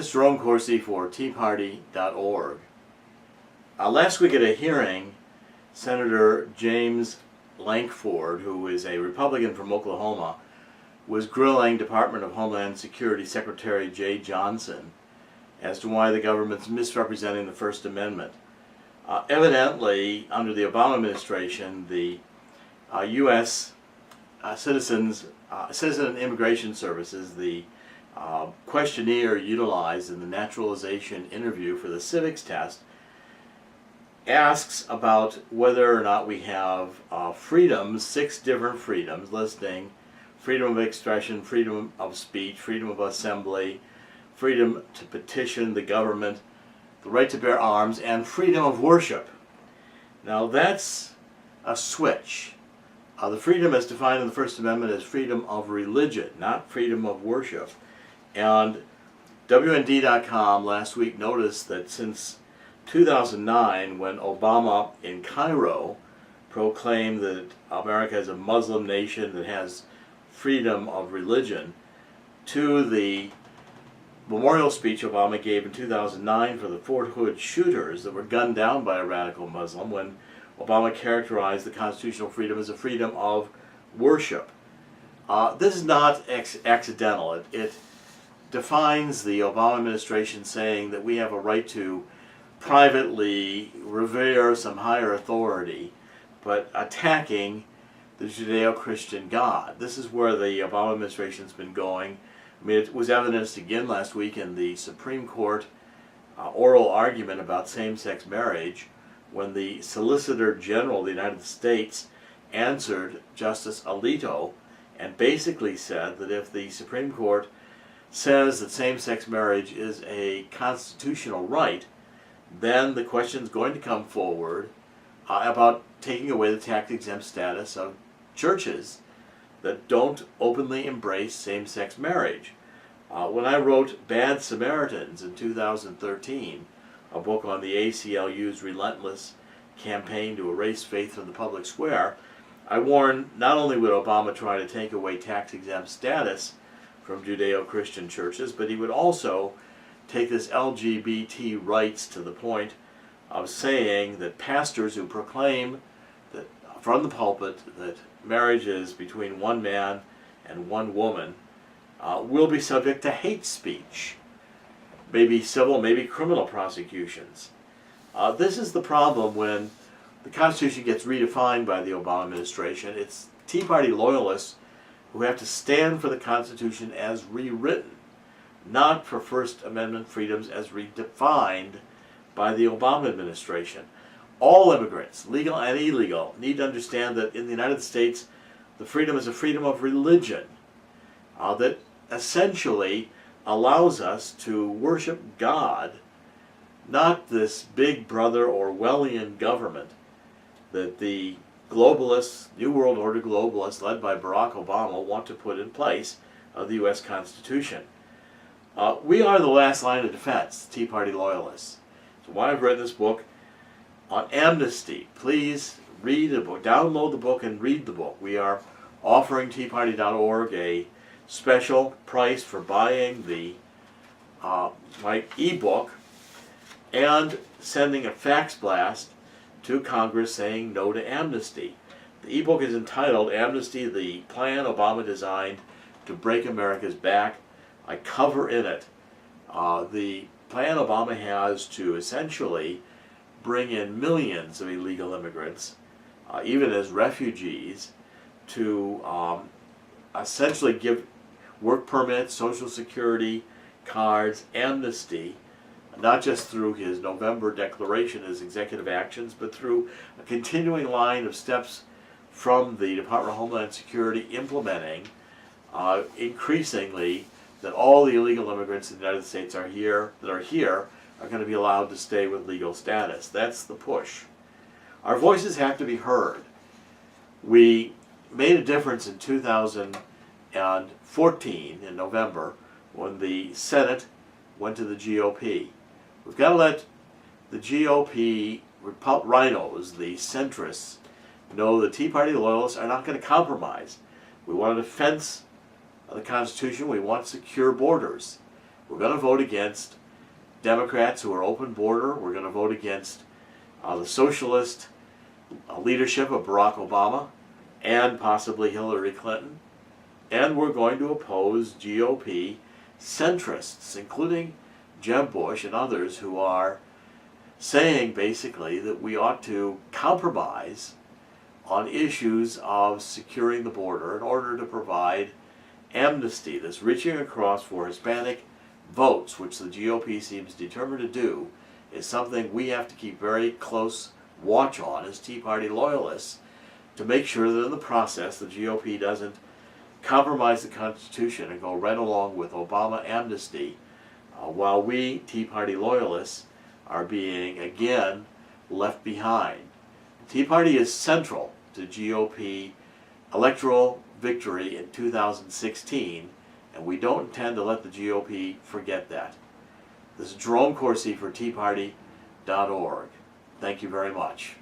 This is Jerome Corsi for TeaParty.org. Last week at a hearing, Senator James Lankford, who is a Republican from Oklahoma, was grilling Department of Homeland Security Secretary Jay Johnson as to why the government's misrepresenting the First Amendment. Evidently, under the Obama administration, the U.S. Citizen and Immigration Services, the questionnaire utilized in the naturalization interview for the civics test, asks about whether or not we have freedoms, 6 different freedoms, listing freedom of expression, freedom of speech, freedom of assembly, freedom to petition the government, the right to bear arms, and freedom of worship. Now that's a switch. The freedom as defined in the First Amendment is freedom of religion, not freedom of worship. And WND.com last week noticed that since 2009, when Obama in Cairo proclaimed that America is a Muslim nation that has freedom of religion, to the memorial speech Obama gave in 2009 for the Fort Hood shooters that were gunned down by a radical Muslim, when Obama characterized the constitutional freedom as a freedom of worship. This is not accidental. It defines the Obama administration saying that we have a right to privately revere some higher authority, but attacking the Judeo-Christian God. This is where the Obama administration's been going. I mean, it was evidenced again last week in the Supreme Court oral argument about same-sex marriage, when the Solicitor General of the United States answered Justice Alito and basically said that if the Supreme Court says that same-sex marriage is a constitutional right, then the question is going to come forward about taking away the tax-exempt status of churches that don't openly embrace same-sex marriage. When I wrote Bad Samaritans in 2013, a book on the ACLU's relentless campaign to erase faith from the public square, I warned not only would Obama try to take away tax-exempt status from Judeo-Christian churches, but he would also take this LGBT rights to the point of saying that pastors who proclaim that from the pulpit that marriage is between one man and one woman will be subject to hate speech, maybe civil, maybe criminal prosecutions. This is the problem when the Constitution gets redefined by the Obama administration. It's Tea Party loyalists who have to stand for the Constitution as rewritten, not for First Amendment freedoms as redefined by the Obama administration. All immigrants, legal and illegal, need to understand that in the United States, the freedom is a freedom of religion that essentially allows us to worship God, not this big brother Orwellian government that the globalists, New World Order globalists led by Barack Obama want to put in place of the U.S. Constitution. We are the last line of defense, Tea Party loyalists. So why I've read this book on amnesty. Please read the book, download the book and read the book. We are offering TeaParty.org a special price for buying the my ebook and sending a fax blast to Congress saying no to amnesty. The ebook is entitled Amnesty, the Plan Obama Designed to Break America's Back. I cover in it the plan Obama has to essentially bring in millions of illegal immigrants, even as refugees, to essentially give work permits, Social Security cards, amnesty, not just through his November declaration as executive actions, but through a continuing line of steps from the Department of Homeland Security implementing increasingly that all the illegal immigrants in the United States are going to be allowed to stay with legal status. That's the push. Our voices have to be heard. We made a difference in 2014 in November when the Senate went to the GOP. We've got to let the GOP rhinos, the centrists, know the Tea Party loyalists are not going to compromise. We want a defense of the Constitution. We want secure borders. We're going to vote against Democrats who are open border. We're going to vote against the socialist leadership of Barack Obama and possibly Hillary Clinton. And we're going to oppose GOP centrists, including Jeb Bush and others who are saying basically that we ought to compromise on issues of securing the border in order to provide amnesty that's reaching across for Hispanic votes, which the GOP seems determined to do, is something we have to keep very close watch on as Tea Party loyalists to make sure that in the process the GOP doesn't compromise the Constitution and go right along with Obama amnesty while we Tea Party loyalists are being again left behind. The Tea Party is central to GOP electoral victory in 2016, and we don't intend to let the GOP forget that. This is Jerome Corsi for TeaParty.org. Thank you very much.